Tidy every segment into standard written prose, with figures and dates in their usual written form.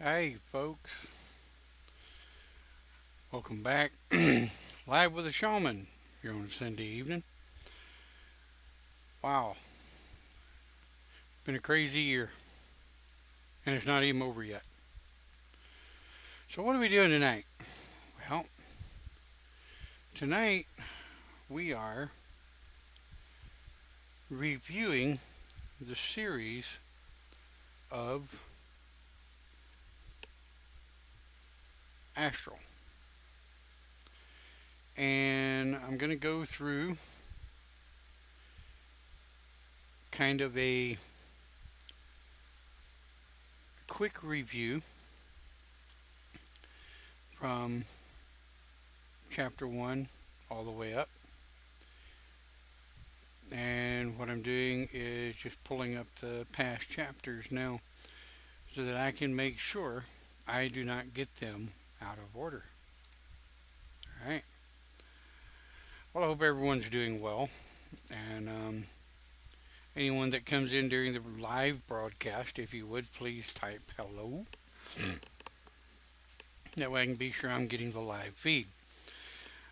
Hey, folks, welcome back. Live with a Shaman here on Sunday evening. Wow, been a crazy year, and it's not even over yet. So, what are we doing tonight? Well, tonight we are reviewing the series of Astral. And I'm going to go through kind of a quick review from chapter 1 all the way up. And what I'm doing is just pulling up the past chapters now so that I can make sure I do not get them out of order. All right. Well, I hope everyone's doing well. And anyone that comes in during the live broadcast, if you would, please type hello. That way I can be sure I'm getting the live feed.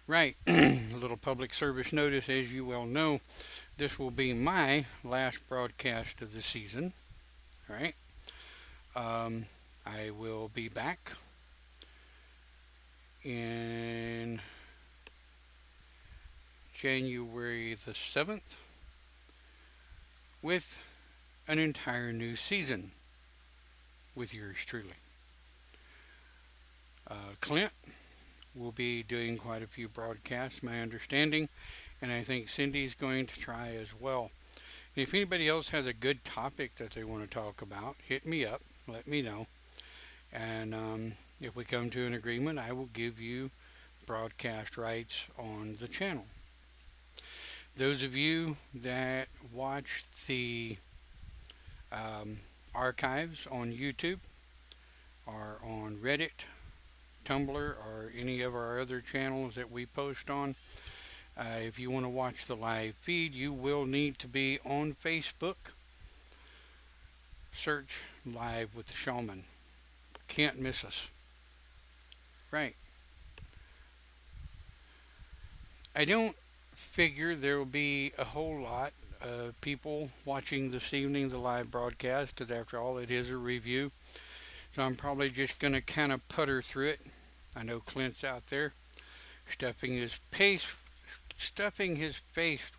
Right. A little public service notice, as you well know, this will be my last broadcast of the season. All right. I will be back in January the 7th with an entire new season with yours truly. Clint will be doing quite a few broadcasts, my understanding, and I think Cindy's going to try as well. If anybody else has a good topic that they want to talk about, hit me up, let me know, and if we come to an agreement, I will give you broadcast rights on the channel. Those of you that watch the archives on YouTube or on Reddit, Tumblr, or any of our other channels that we post on, if you want to watch the live feed, you will need to be on Facebook. Search Live with the Shaman. Can't miss us. Right. I don't figure there will be a whole lot of people watching this evening the live broadcast because after all it is a review. So I'm probably just going to kind of putter through it. I know Clint's out there stuffing his face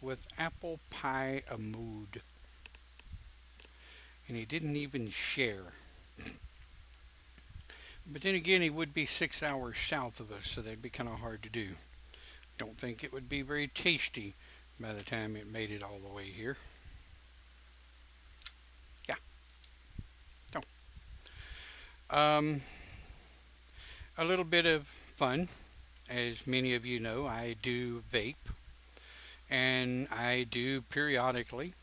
with apple pie a mood. And he didn't even share. But then again, he would be 6 hours south of us, so that'd be kind of hard to do. Don't think it would be very tasty by the time it made it all the way here. Yeah. So, um, a little bit of fun. As many of you know, I do vape, and I do periodically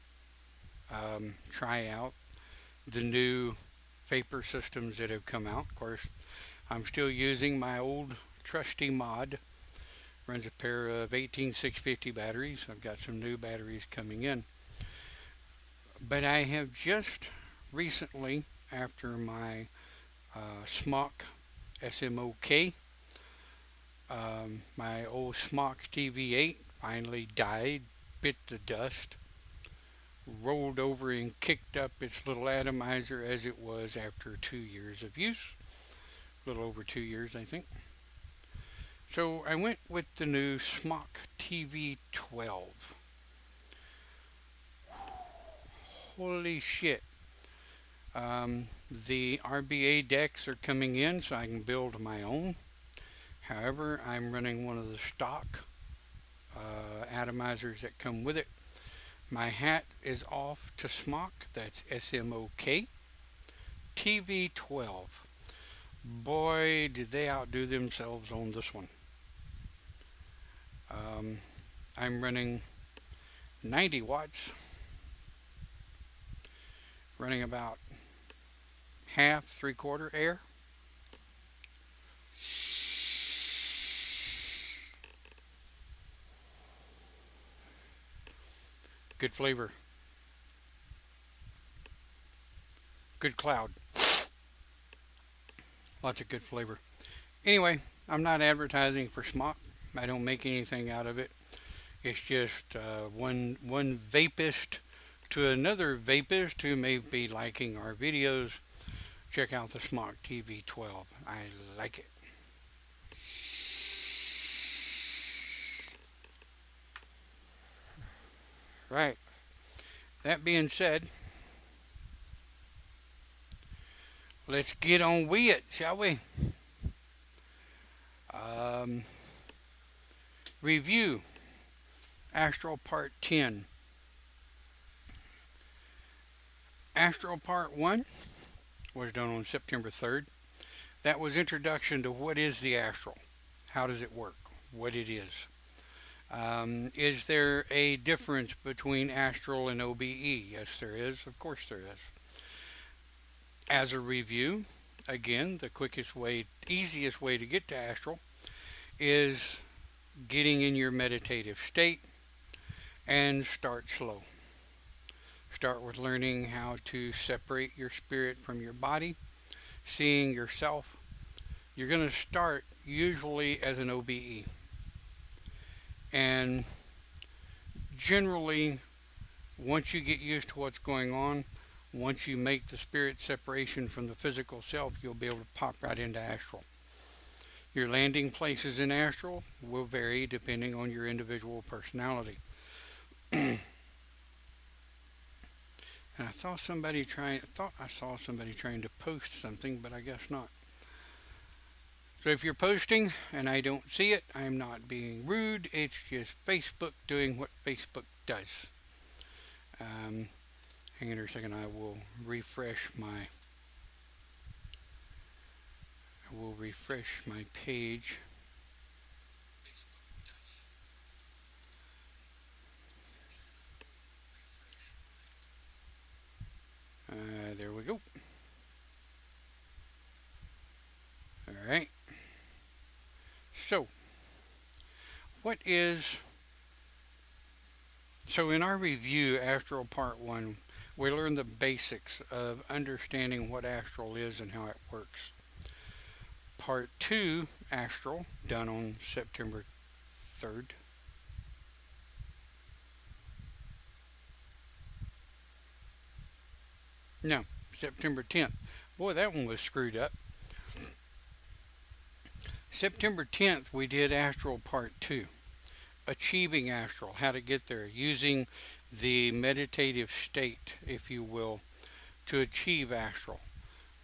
try out the new vapor systems that have come out. Of course, I'm still using my old trusty mod. Runs a pair of 18650 batteries. I've got some new batteries coming in. But I have just recently, after my Smock SMOK, my old Smock TV8 finally died, bit the dust, rolled over and kicked up its little atomizer as it was after 2 years of use. A little over 2 years, I think. So I went with the new Smock TV12. Holy shit. The RBA decks are coming in so I can build my own. However, I'm running one of the stock atomizers that come with it. My hat is off to Smock, that's SMOK. TV12. Boy, did they outdo themselves on this one. I'm running 90 watts, running about half, three-quarter air. Good flavor. Good cloud. Lots of good flavor. Anyway, I'm not advertising for smock. I don't make anything out of it. It's just one vapist to another vapist who may be liking our videos. Check out the Smock TV 12. I like it. Right. That being said, let's get on with it, shall we? Um, Review Astral Part 10. Astral Part 1 was done on September 3rd. That was introduction to what is the astral, how does it work, what it is. Is there a difference between astral and OBE? Yes, there is. Of course, there is. As a review, again, the quickest way, easiest way to get to astral is getting in your meditative state and start slow. Start with learning how to separate your spirit from your body, seeing yourself. You're going to start usually as an OBE. And generally, once you get used to what's going on, once you make the spirit separation from the physical self, you'll be able to pop right into astral. Your landing places in astral will vary depending on your individual personality. And I thought I saw somebody trying to post something, but I guess not. So if you're posting and I don't see it, I'm not being rude. It's just Facebook doing what Facebook does. Hang in here a second. I will refresh my page. There we go. All right. So, what is so in our review, Astral Part 1, we learned the basics of understanding what astral is and how it works. Part 2, Astral, done on September 3rd. No, September 10th. Boy, that one was screwed up. September 10th, we did Astral Part 2. Achieving astral, how to get there, using the meditative state, if you will, to achieve astral.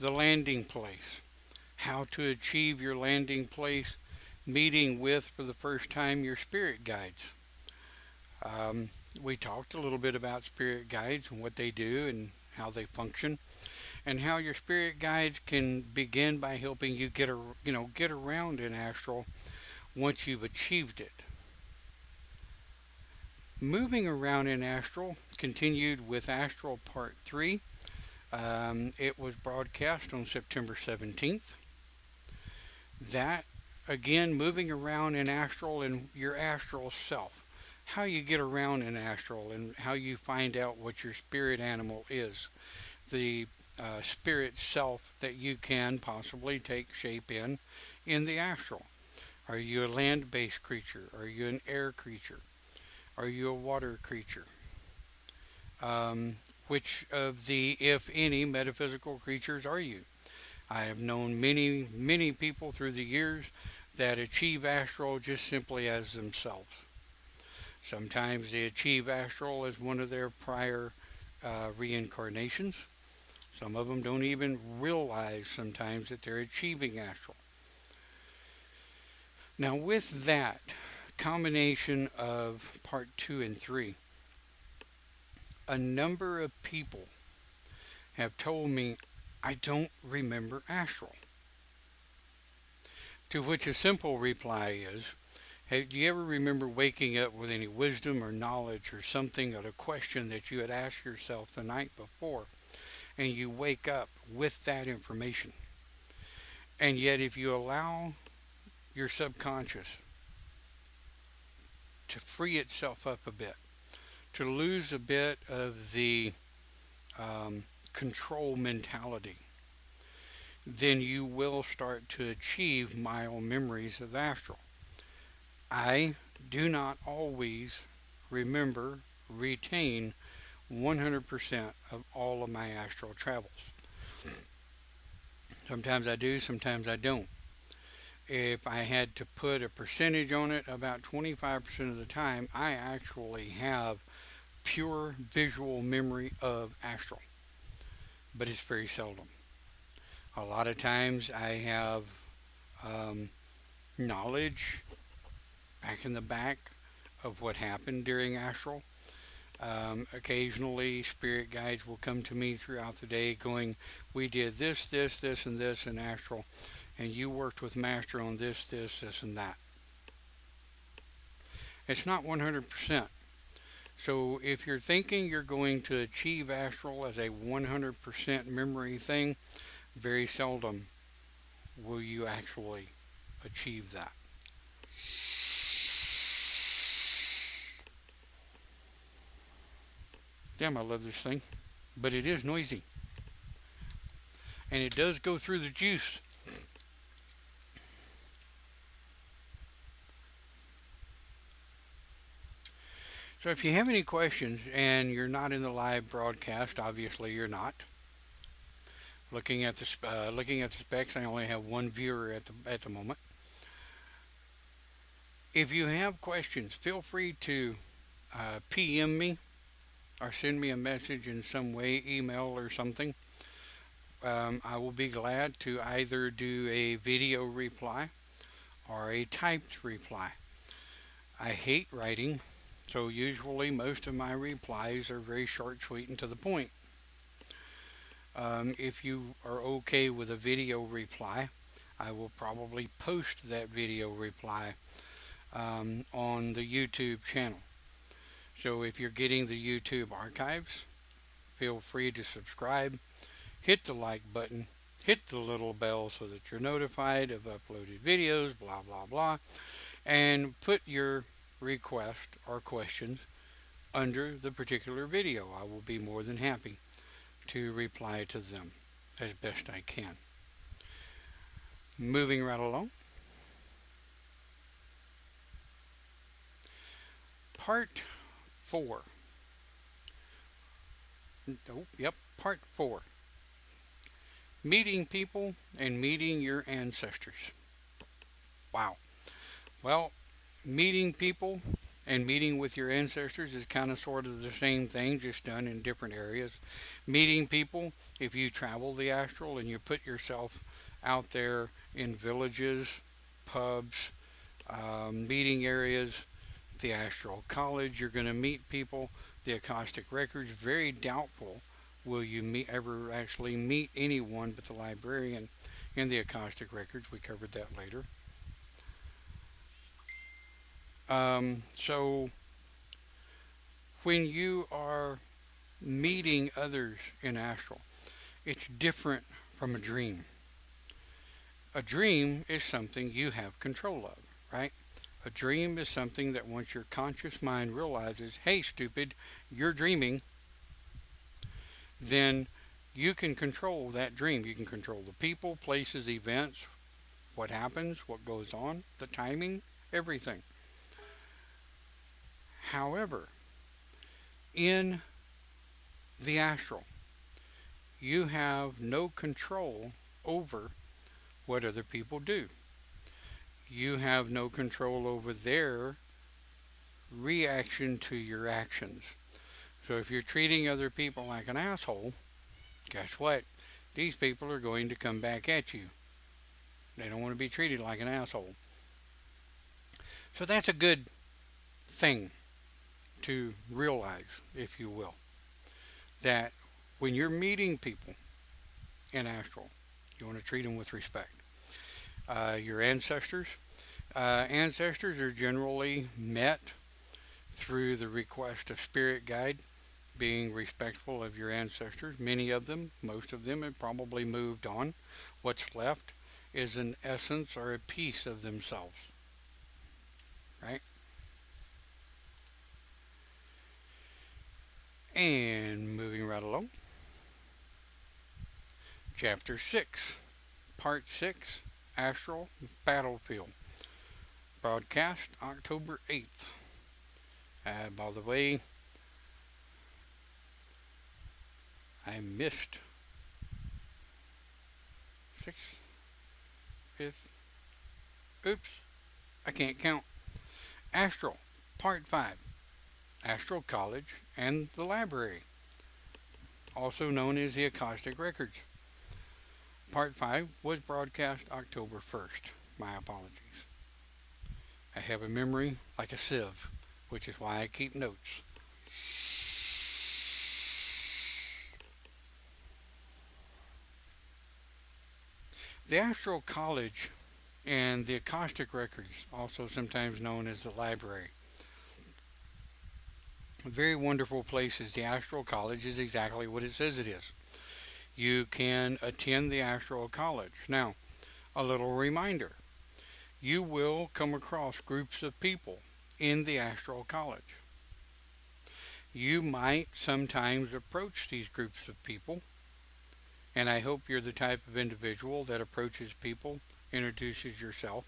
The landing place, how to achieve your landing place, meeting with, for the first time, your spirit guides. We talked a little bit about spirit guides and what they do and how they function, and how your spirit guides can begin by helping you get around in astral once you've achieved it. Moving around in astral continued with Astral Part 3. It was broadcast on September 17th. That, again, moving around in astral and your astral self. How you get around in astral and how you find out what your spirit animal is. The spirit self that you can possibly take shape in the astral. Are you a land-based creature? Are you an air creature? Are you a water creature? Which of the, if any, metaphysical creatures are you? I have known many, many people through the years that achieve astral just simply as themselves. Sometimes they achieve astral as one of their prior reincarnations. Some of them don't even realize sometimes that they're achieving astral. Now, with that combination of Part 2 and 3, a number of people have told me, I don't remember astral. To which a simple reply is, hey, do you ever remember waking up with any wisdom or knowledge or something, or a question that you had asked yourself the night before, and you wake up with that information? And yet, if you allow your subconscious to free itself up a bit, to lose a bit of the control mentality, then you will start to achieve mild memories of astral. I do not always remember, retain 100% of all of my astral travels. Sometimes I do, sometimes I don't. If I had to put a percentage on it, about 25% of the time, I actually have pure visual memory of astral, but it's very seldom. A lot of times I have um, knowledge back in the back of what happened during astral. Occasionally, spirit guides will come to me throughout the day going, "We did this, this, this, and this in astral, and you worked with Master on this, this, this, and that." It's not 100%. So if you're thinking you're going to achieve astral as a 100% memory thing, very seldom will you actually achieve that. Damn, I love this thing. But it is noisy. And it does go through the juice. So if you have any questions and you're not in the live broadcast, obviously you're not. Looking at the specs, I only have one viewer at the moment. If you have questions, feel free to PM me or send me a message in some way, email or something. I will be glad to either do a video reply or a typed reply. I hate writing, so usually most of my replies are very short, sweet, and to the point. If you are okay with a video reply, I will probably post that video reply on the YouTube channel. So if you're getting the YouTube archives, feel free to subscribe, hit the like button, hit the little bell so that you're notified of uploaded videos, blah, blah, blah, and put your request or questions under the particular video. I will be more than happy to reply to them as best I can. Moving right along. Part 4. Oh, yep, Part 4. Meeting people and meeting your ancestors. Wow. Well, meeting people and meeting with your ancestors is kind of sort of the same thing, just done in different areas. Meeting people, if you travel the astral and you put yourself out there in villages, pubs, meeting areas, the astral college, you're going to meet people. The Akashic records, very doubtful will you ever actually meet anyone but the librarian in the Akashic records. We covered that later. So when you are meeting others in astral, it's different from a dream. A dream is something you have control of, right? A dream is something that once your conscious mind realizes, hey, stupid, you're dreaming, then you can control that dream. You can control the people, places, events, what happens, what goes on, the timing, everything. However, in the astral, you have no control over what other people do. You have no control over their reaction to your actions. So if you're treating other people like an asshole, guess what? These people are going to come back at you. They don't want to be treated like an asshole. So that's a good thing to realize, if you will, that when you're meeting people in astral, you want to treat them with respect. Your ancestors are generally met through the request of spirit guide, being respectful of your ancestors. Many of them, most of them, have probably moved on. What's left is an essence or a piece of themselves, right? And moving right along. Chapter 6. Part 6, Astral Battlefield. Broadcast October 8th. By the way, I missed 6th, 5th, oops, I can't count. Astral, Part 5, Astral College and the Library, also known as the Acoustic Records. Part 5 was broadcast October 1st. My apologies. I have a memory like a sieve, which is why I keep notes. The Astral College and the Acoustic Records, also sometimes known as the Library. A very wonderful places. The Astral College is exactly what it says it is. You can attend the Astral College. Now, a little reminder. You will come across groups of people in the Astral College. You might sometimes approach these groups of people, and I hope you're the type of individual that approaches people, introduces yourself,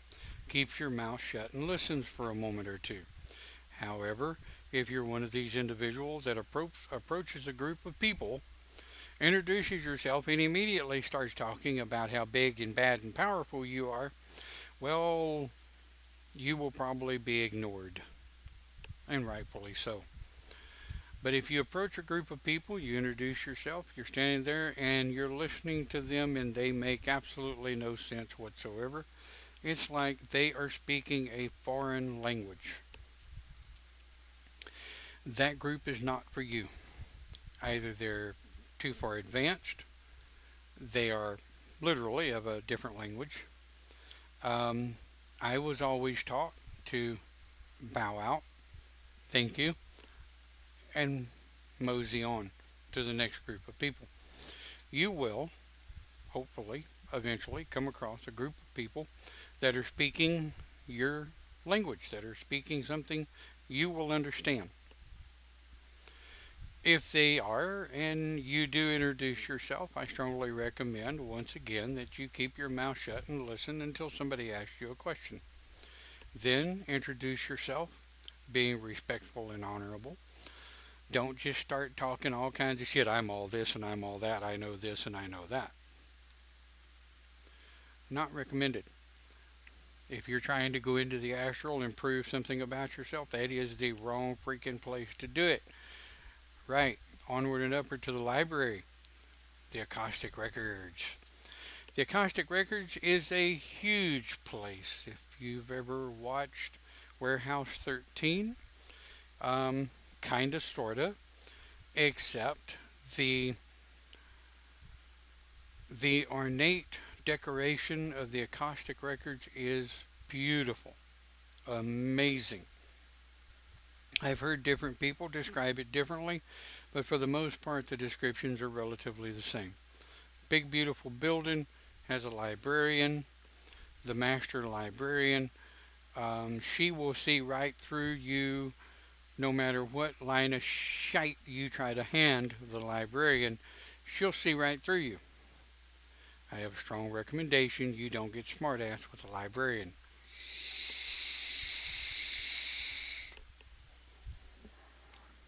keeps your mouth shut, and listens for a moment or two. However, if you're one of these individuals that approaches a group of people, introduces yourself, and immediately starts talking about how big and bad and powerful you are, well, you will probably be ignored, and rightfully so. But if you approach a group of people, you introduce yourself, you're standing there and you're listening to them and they make absolutely no sense whatsoever. It's like they are speaking a foreign language. That group is not for you. Either they're too far advanced, they are literally of a different language. Um, I was always taught to bow out, thank you, and mosey on to the next group of people. You will, hopefully, eventually come across a group of people that are speaking your language, that are speaking something you will understand. If they are, and you do introduce yourself, I strongly recommend, once again, that you keep your mouth shut and listen until somebody asks you a question. Then introduce yourself, being respectful and honorable. Don't just start talking all kinds of shit. I'm all this and I'm all that. I know this and I know that. Not recommended. If you're trying to go into the astral and prove something about yourself, that is the wrong freaking place to do it. Right. Onward and upward to the library. The Acoustic Records. The Acoustic Records is a huge place. If you've ever watched Warehouse 13, kinda, sorta, except the ornate decoration of the Acoustic Records is beautiful, amazing. I've heard different people describe it differently, but for the most part, the descriptions are relatively the same. Big, beautiful building, has a librarian, the master librarian. She will see right through you no matter what line of shite you try to hand the librarian. She'll see right through you. I have a strong recommendation. You don't get smartass with a librarian.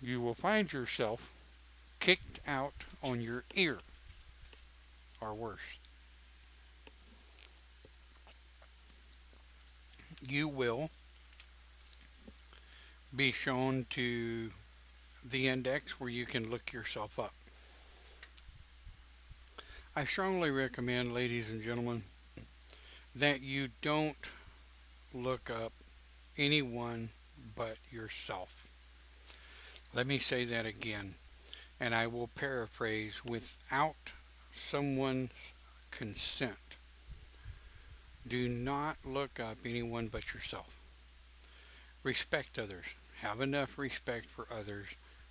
You will find yourself kicked out on your ear, or worse. You will be shown to the index where you can look yourself up. I strongly recommend, ladies and gentlemen, that you don't look up anyone but yourself. Let me say that again, and I will paraphrase: without someone's consent. Do not look up anyone but yourself. Respect others. Have enough respect for others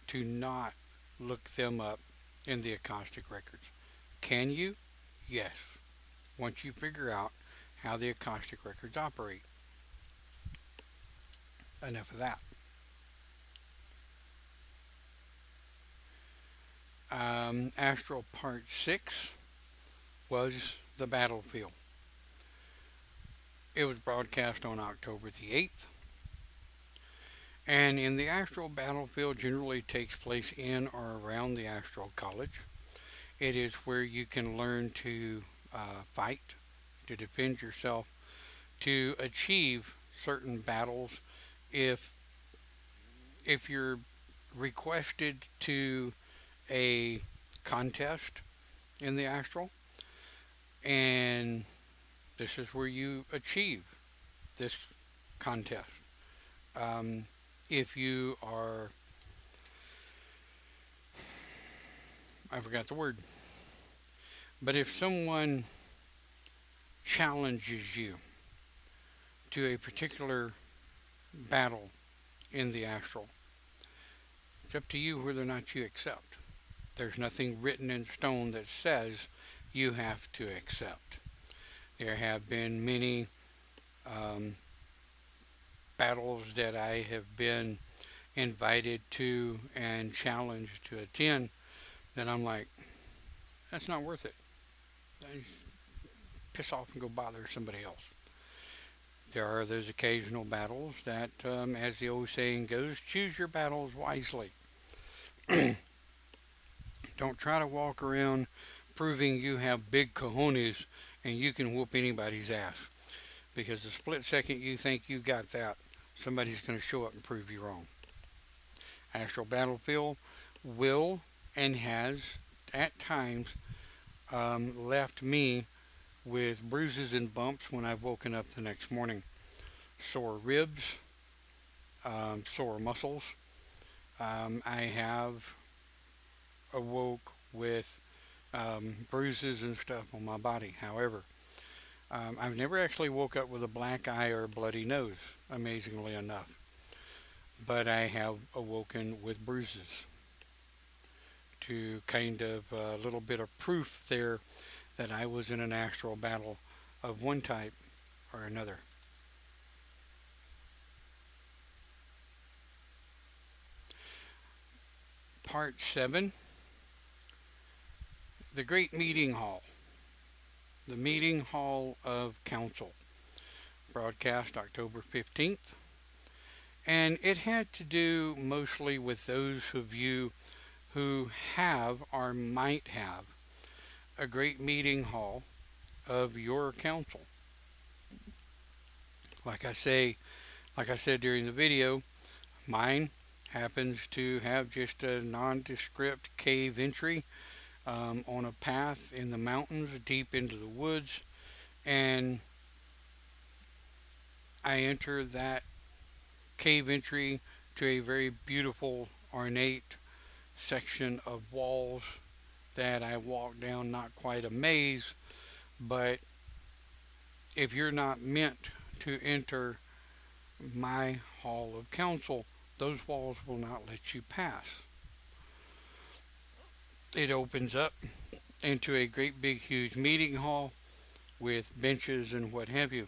to not look them up in the Acoustic Records. Can you? Yes. Once you figure out how the Acoustic Records operate. Enough of that. Astral Part 6 was the battlefield. It was broadcast on October the 8th, and in the astral battlefield generally takes place in or around the astral college. It is where you can learn to fight, to defend yourself, to achieve certain battles. If if you're requested to a contest in the astral, and this is where you achieve this contest. Um, if you are, I forgot the word, but if someone challenges you to a particular battle in the astral, it's up to you whether or not you accept. There's nothing written in stone that says you have to accept. There have been many um, battles that I have been invited to and challenged to attend that I'm like, that's not worth it. I piss off and go bother somebody else. There are those occasional battles that, as the old saying goes, choose your battles wisely. Don't try to walk around proving you have big cojones and you can whoop anybody's ass. Because the split second you think you got that, somebody's going to show up and prove you wrong. Astral battlefield will and has at times left me with bruises and bumps when I've woken up the next morning. Sore ribs, sore muscles. I have awoke with bruises and stuff on my body. However, I've never actually woke up with a black eye or a bloody nose, amazingly enough. But I have awoken with bruises to kind of a little bit of proof there that I was in an astral battle of one type or another. Part 7, the Great Meeting Hall. The Meeting Hall of Council. Broadcast October 15th. And it had to do mostly with those of you who have or might have a great meeting hall of your council. Like I said during the video, mine happens to have just a nondescript cave entry on a path in the mountains deep into the woods, and I enter that cave entry to a very beautiful, ornate section of walls that I walk down, not quite a maze, but if you're not meant to enter my hall of council, those walls will not let you pass. It opens up into a great big huge meeting hall with benches and what have you.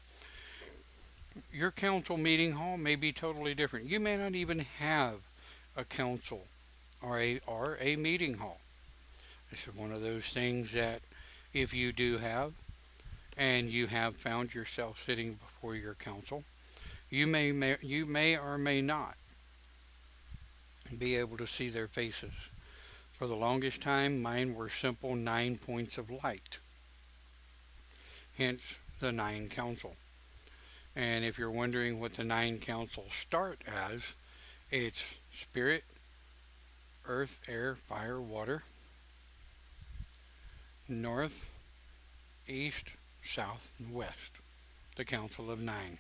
Your council meeting hall may be totally different. You may not even have a council or a meeting hall. This is one of those things that if you do have, and you have found yourself sitting before your council, you may or may not be able to see their faces. For the longest time, mine were simple 9 points of light. Hence, the 9 council. And if you're wondering what the 9 councils start as, it's spirit, earth, air, fire, water, north, east, south, and west. The council of 9.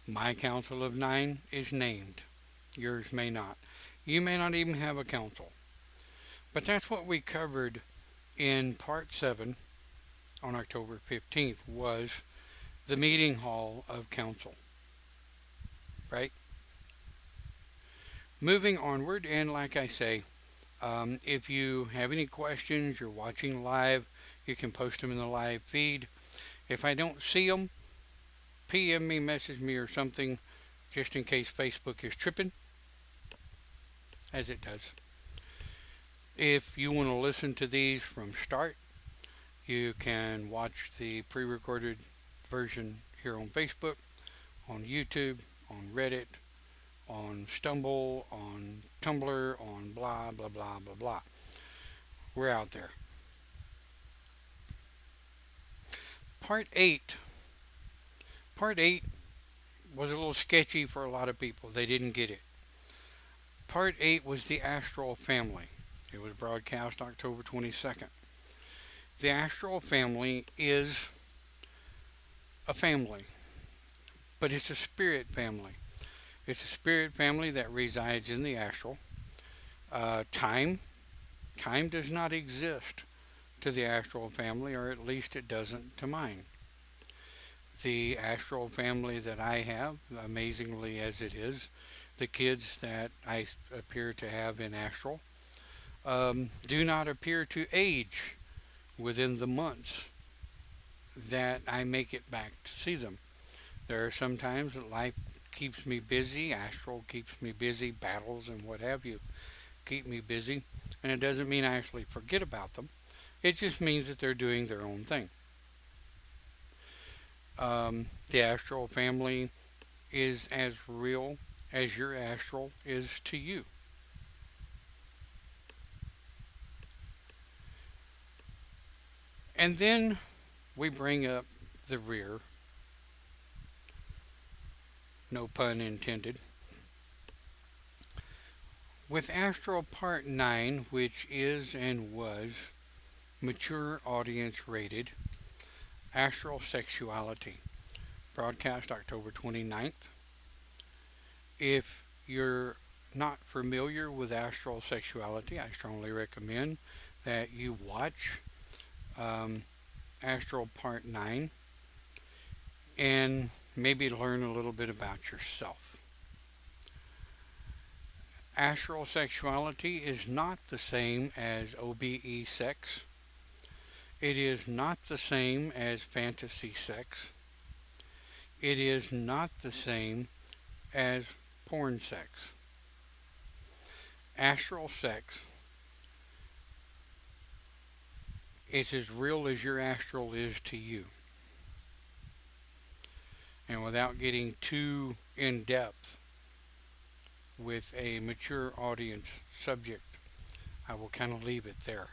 My council of 9 is named. Yours may not. You may not even have a council. But that's what we covered in part 7 on October 15th, was the meeting hall of council. Right? Moving onward, and like I say, if you have any questions, you're watching live, you can post them in the live feed. If I don't see them, PM me, message me or something, just in case Facebook is tripping, as it does. If you want to listen to these from start, You can watch the pre-recorded version here on Facebook, on YouTube, on Reddit, on Stumble, on Tumblr, on blah, blah, blah, blah, blah. We're out there. Part 8. Part 8 was a little sketchy for a lot of people. They didn't get it. Part 8 was the Astral family. It was broadcast October 22nd. The Astral family is a family, but it's a spirit family. It's a spirit family that resides in the astral. Time does not exist to the astral family, or at least it doesn't to mine. The astral family that I have, amazingly as it is, the kids that I appear to have in astral, do not appear to age within the months that I make it back to see them. There are some times that life keeps me busy, astral keeps me busy, battles and what have you keep me busy, and it doesn't mean I actually forget about them. It just means that they're doing their own thing. The astral family is as real as your astral is to you. And then we bring up the rear, no pun intended, with Astral Part 9, which is and was mature audience rated, Astral Sexuality, broadcast October 29th. If you're not familiar with astral sexuality, I strongly recommend that you watch Astral Part 9 and maybe learn a little bit about yourself. Astral sexuality is not the same as OBE sex. It is not the same as fantasy sex. It is not the same as porn sex. Astral sex is as real as your astral is to you. And without getting too in depth with a mature audience subject, I will kind of leave it there.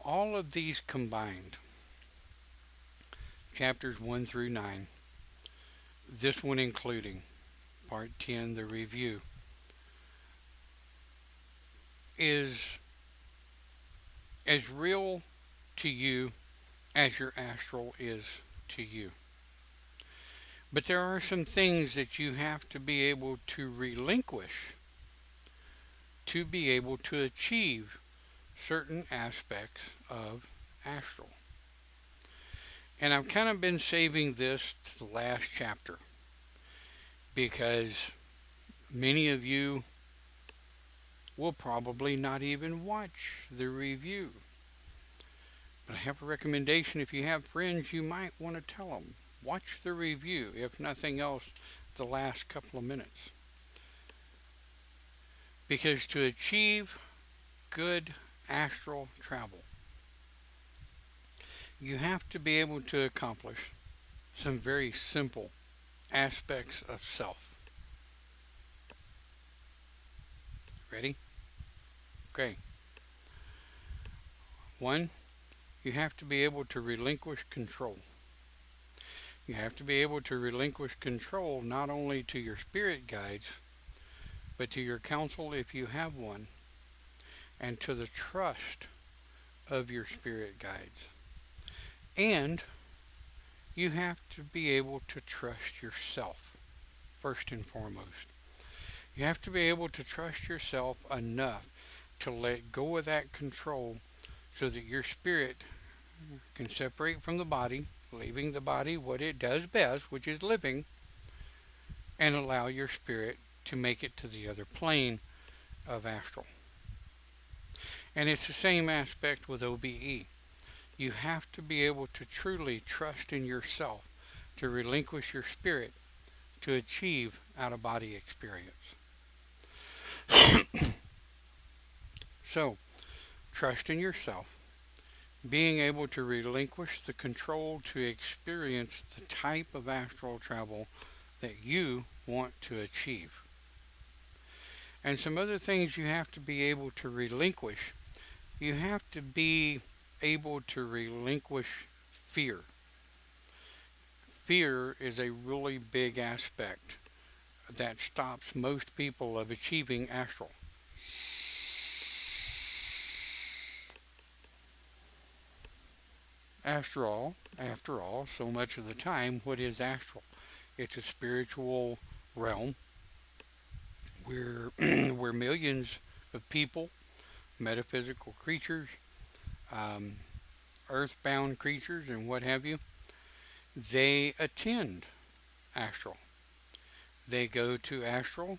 All of these combined, chapters 1 through 9, this one including part 10, the review, is as real to you as your astral is to you. But there are some things that you have to be able to relinquish to be able to achieve certain aspects of astral. And I've kind of been saving this to the last chapter because many of you will probably not even watch the review. But I have a recommendation. If you have friends, you might want to tell them, watch the review, if nothing else, the last couple of minutes. Because to achieve good astral travel, you have to be able to accomplish some very simple aspects of self. Ready? Okay. 1, you have to be able to relinquish control. You have to be able to relinquish control not only to your spirit guides, but to your counsel if you have one, and to the trust of your spirit guides. And you have to be able to trust yourself, first and foremost. You have to be able to trust yourself enough to let go of that control so that your spirit can separate from the body, leaving the body what it does best, which is living, and allow your spirit to make it to the other plane of astral. And it's the same aspect with OBE. You have to be able to truly trust in yourself to relinquish your spirit to achieve out-of-body experience. So, trust in yourself, being able to relinquish the control to experience the type of astral travel that you want to achieve. And some other things you have to be able to relinquish. You have to be able to relinquish fear. Fear is a really big aspect that stops most people of achieving astral. After all, so much of the time, what is astral? It's a spiritual realm where where millions of people, metaphysical creatures, um, earthbound creatures, and what have you, they attend astral. They go to astral.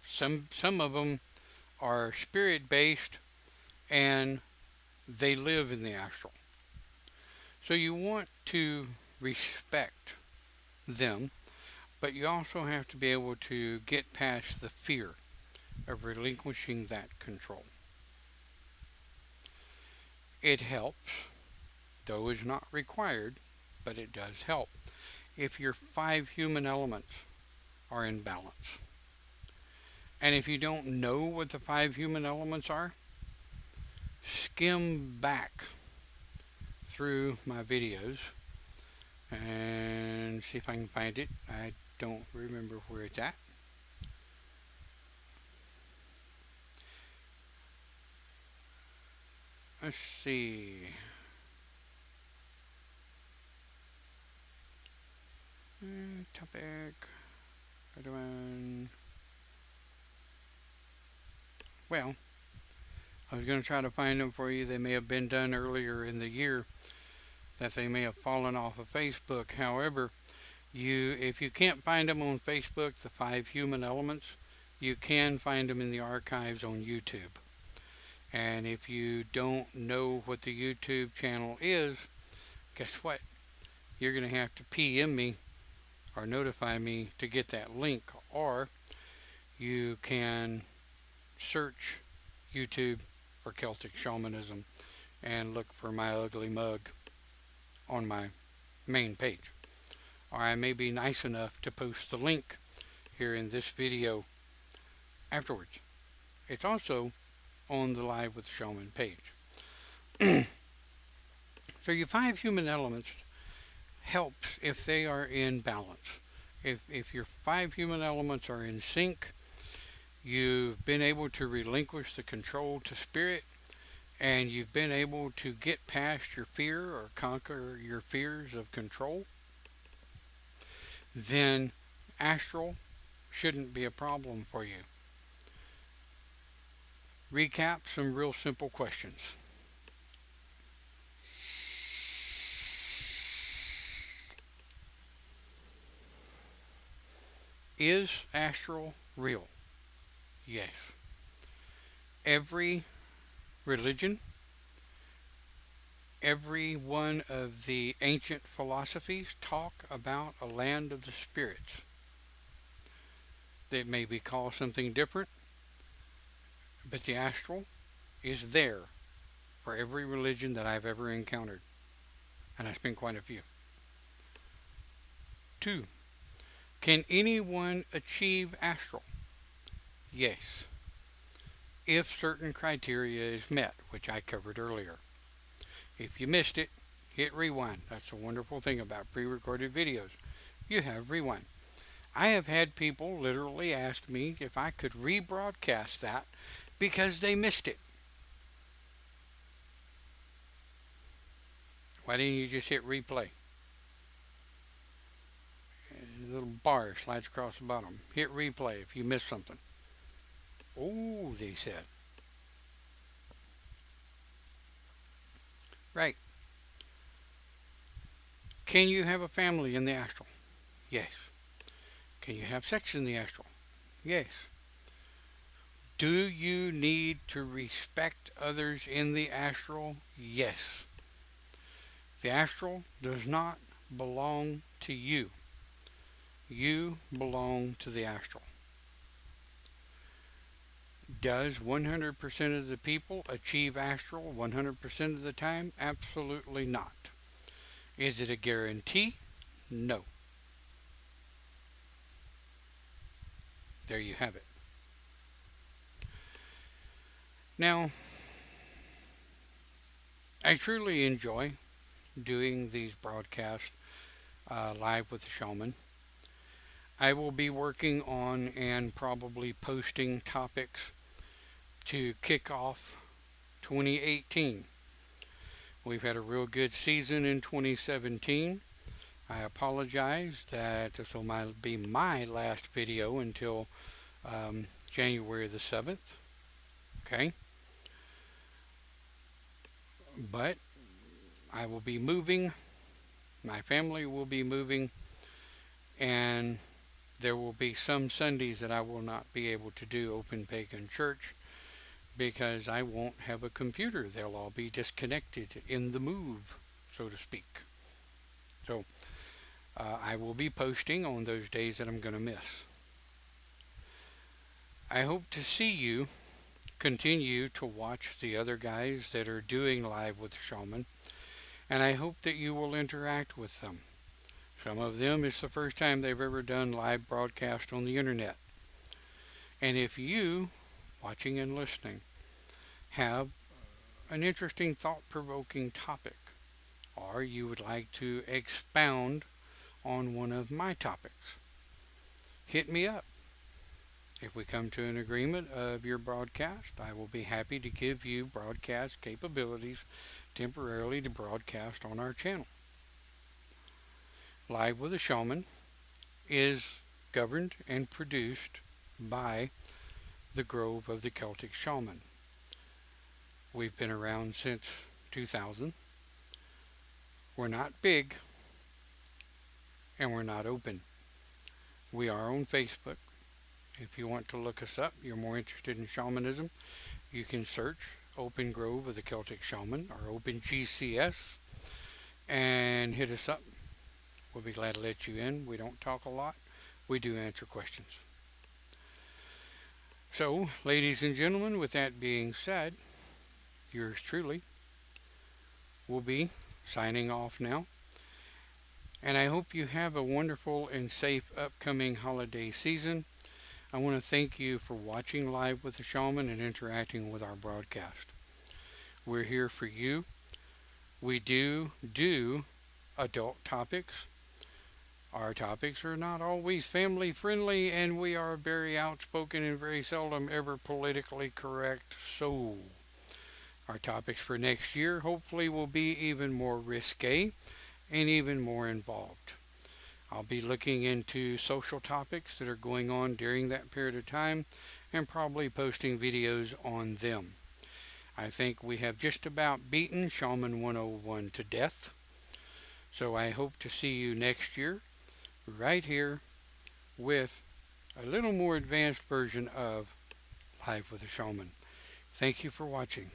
Some of them are spirit based, and they live in the astral. So you want to respect them, but you also have to be able to get past the fear of relinquishing that control. It helps, though is not required, but it does help if your five human elements are in balance. And if you don't know what the five human elements are, skim back through my videos and see if I can find it. I don't remember where it's at. Let's see. Topic. Other one. Well, I was going to try to find them for you. They may have been done earlier in the year, that they may have fallen off of Facebook. However, if you can't find them on Facebook, the five human elements, you can find them in the archives on YouTube. And if you don't know what the YouTube channel is, guess what? You're going to have to PM me or notify me to get that link. Or you can search YouTube for Celtic Shamanism and look for my ugly mug on my main page. Or I may be nice enough to post the link here in this video afterwards. It's also on the Live with Shaman page. So your five human elements helps if they are in balance. If your five human elements are in sync, you've been able to relinquish the control to spirit, and you've been able to get past your fear or conquer your fears of control, then astral shouldn't be a problem for you. Recap some real simple questions. Is astral real? Yes. Every religion, every one of the ancient philosophies talk about a land of the spirits. That may be called something different, but the astral is there for every religion that I've ever encountered. And I've been quite a few. 2. Can anyone achieve astral? Yes, if certain criteria is met, which I covered earlier. If you missed it, hit rewind. That's the wonderful thing about pre-recorded videos. You have rewind. I have had people literally ask me if I could rebroadcast that because they missed it. Why didn't you just hit replay? A little bar slides across the bottom. Hit replay if you missed something. Oh, they said. Right. Can you have a family in the astral? Yes. Can you have sex in the astral? Yes. Do you need to respect others in the astral? Yes. The astral does not belong to you. You belong to the astral. Does 100% of the people achieve astral 100% of the time? Absolutely not. Is it a guarantee? No. There you have it. Now, I truly enjoy doing these broadcasts live with the shaman. I will be working on and probably posting topics to kick off 2018. We've had a real good season in 2017. I apologize that this will be my last video until January the 7th. Okay? But I will be moving, my family will be moving, and there will be some Sundays that I will not be able to do Open Pagan Church because I won't have a computer. They'll all be disconnected in the move, so to speak. So I will be posting on those days that I'm going to miss. I hope to see you continue to watch the other guys that are doing live with the shaman, and I hope that you will interact with them. Some of them, it's the first time they've ever done live broadcast on the internet. And if you, watching and listening, have an interesting thought-provoking topic, or you would like to expound on one of my topics, hit me up. If we come to an agreement of your broadcast, I will be happy to give you broadcast capabilities temporarily to broadcast on our channel. Live with a Shaman is governed and produced by the Grove of the Celtic Shaman. We've been around since 2000. We're not big, and we're not open. We are on Facebook. If you want to look us up, you're more interested in shamanism, you can search Open Grove of the Celtic Shaman or Open GCS and hit us up. We'll be glad to let you in. We don't talk a lot. We do answer questions. So, ladies and gentlemen, with that being said, yours truly will be signing off now. And I hope you have a wonderful and safe upcoming holiday season. I want to thank you for watching Live with the Shaman and interacting with our broadcast. We're here for you. We do adult topics. Our topics are not always family friendly, and we are very outspoken and very seldom ever politically correct. So, our topics for next year hopefully will be even more risque and even more involved. I'll be looking into social topics that are going on during that period of time and probably posting videos on them. I think we have just about beaten Shaman 101 to death. So I hope to see you next year right here with a little more advanced version of Live with a Shaman. Thank you for watching.